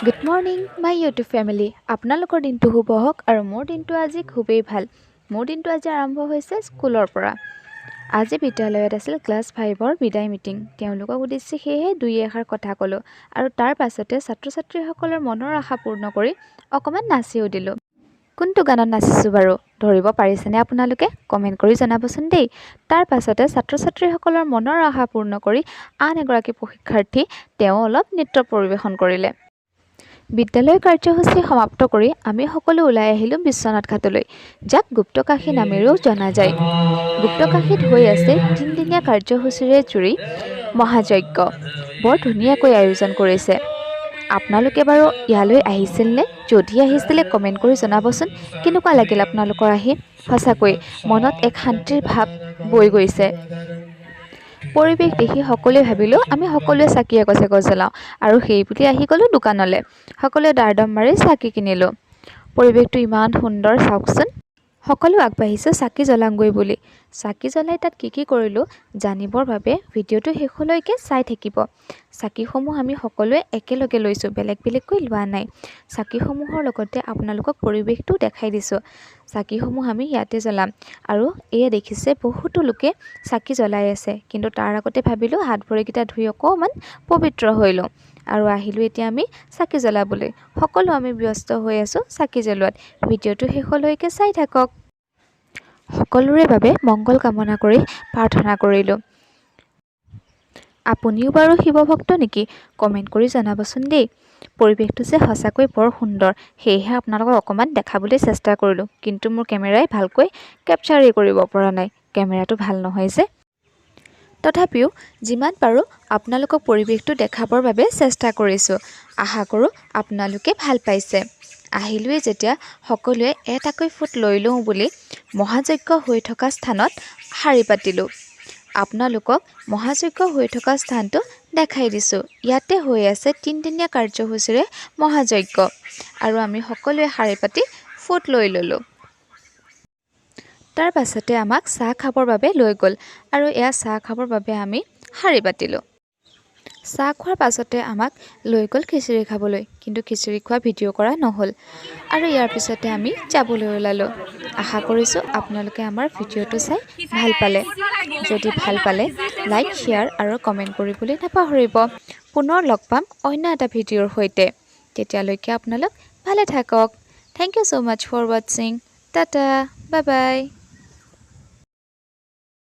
Good morning my YouTube family. আপোনালোকৰ দিনটো শুভ হওক আৰু মোৰ দিনটো আজি খুবেই ভাল। মোৰ দিনটো আজি আৰম্ভ হৈছে স্কুলৰ পৰা। আজি বিদ্যালয়ত আছিল ক্লাছ 5ৰ বিদায় মিটিং। তেওঁলোকক উদ্দেশ্যে সেয়েহে দুই এষাৰ কথা ক'লোঁ আৰু তাৰ পাছতে ছাত্ৰ ছাত্ৰীসকলৰ মনৰ আশা পূৰ্ণ কৰি অকণমান নাচিও দিলোঁ। কোনটো গানত নাচিছোঁ বাৰু ধৰিব পাৰিছেনে আপোনালোকে? কমেণ্ট কৰি জনাবচোন দেই। তাৰ পাছতে ছাত্ৰ ছাত্ৰীসকলৰ মনৰ আশা পূৰ্ণ কৰি আন এগৰাকী শিক্ষাৰ্থী তেওঁ অলপ নৃত্য পৰিৱেশন কৰিলে। বিদ্যালয় কাৰ্যসূচী সমাপ্ত কৰি আমি সকলো ওলাই আহিলোঁ বিশ্বনাথ ঘাটলৈ, যাক গুপ্তকাশী নামেৰেও জনা যায়। গুপ্তকাশীত হৈ আছে 3 দিনীয়া কাৰ্যসূচীৰে জুৰি মহাযজ্ঞ। বৰ ধুনীয়াকৈ আয়োজন কৰিছে। আপোনালোকে বাৰু ইয়ালৈ আহিছিল নে? যদি আহিছিলে কমেণ্ট কৰি জনাবচোন। কেনেকুৱা লাগিল আপোনালোকৰ আহি? সঁচাকৈ মনত এক শান্তিৰ ভাৱ বৈ গৈছে। পৰিৱেশ দেখি সকলোৱে ভাবিলোঁ আমি সকলোৱে চাকি এগছ জ্বলাওঁ আৰু সেই বুলি আহি গ'লোঁ দোকানলৈ। সকলোৱে দাৰদম মাৰি চাকি কিনিলোঁ। পৰিৱেশটো ইমান সুন্দৰ চাওকচোন। সকলো আগবাঢ়িছোঁ চাকি জ্বলাওঁগৈ বুলি। চাকি জ্বলাই তাত কি কৰিলোঁ জানিবৰ বাবে ভিডিঅ'টো শেষলৈকে চাই থাকিব। চাকিসমূহ আমি সকলোৱে একেলগে লৈছোঁ, বেলেগ বেলেগকৈ লোৱা নাই। চাকিসমূহৰ লগতে আপোনালোকক পৰিৱেশটো দেখাই দিছোঁ। চাকিসমূহ আমি ইয়াতে জ্বলাম আৰু এয়া দেখিছে বহুতো লোকে চাকি জ্বলাই আছে, কিন্তু তাৰ আগতে ভাবিলোঁ হাত ভৰিকেইটা ধুই অকণমান পবিত্ৰ হৈ লওঁ আৰু আহিলোঁ এতিয়া আমি চাকি জ্বলাবলৈ। সকলো আমি ব্যস্ত হৈ আছোঁ চাকি জ্বলোৱাত। ভিডিঅ'টো শেষলৈকে চাই থাকক। সকলোৰে বাবে মংগল কামনা কৰি প্ৰাৰ্থনা কৰিলোঁ। আপুনিও বাৰু শিৱ ভক্ত নেকি? কমেণ্ট কৰি জনাবচোন দেই। পৰিৱেশটো যে সঁচাকৈ বৰ সুন্দৰ, সেয়েহে আপোনালোকক অকণমান দেখাবলৈ চেষ্টা কৰিলোঁ, কিন্তু মোৰ কেমেৰাই ভালকৈ কেপচাৰেই কৰিব পৰা নাই। কেমেৰাটো ভাল নহয় যে। তথাপিও যিমান পাৰোঁ আপোনালোকক পৰিৱেশটো দেখাবৰ বাবে চেষ্টা কৰিছোঁ। আশা কৰোঁ আপোনালোকে ভাল পাইছে। আহিলোঁৱে যেতিয়া সকলোৱে এটাকৈ ফুট লৈ লওঁ বুলি মহাযজ্ঞ হৈ থকা স্থানত শাৰী পাতিলোঁ। আপোনালোকক মহাযজ্ঞ হৈ থকা স্থানটো দেখাই দিছোঁ। ইয়াতে হৈ আছে 3 দিনীয়া কাৰ্যসূচীৰে মহাযজ্ঞ আৰু আমি সকলোৱে শাৰী পাতি ফুট লৈ ল'লোঁ। তাৰ পাছতে আমাক চাহ খাবৰ বাবে লৈ গ'ল আৰু এয়া চাহ খাবৰ বাবে আমি শাৰী পাতিলোঁ। চাহ খোৱাৰ পাছতে আমাক লৈ গ'ল খিচিৰি খাবলৈ, কিন্তু খিচিৰি খোৱা ভিডিঅ' কৰা নহ'ল আৰু ইয়াৰ পিছতে আমি যাবলৈ ওলালোঁ। আশা কৰিছোঁ আপোনালোকে আমাৰ ভিডিঅ'টো চাই ভাল পালে। যদি ভাল পালে লাইক, শ্বেয়াৰ আৰু কমেণ্ট কৰিবলৈ নাপাহৰিব। পুনৰ লগ পাম অন্য এটা ভিডিঅ'ৰ সৈতে। তেতিয়ালৈকে আপোনালোক ভালে থাকক। Thank you so' much for ৱাটছিং। টাটা, বাই বাই।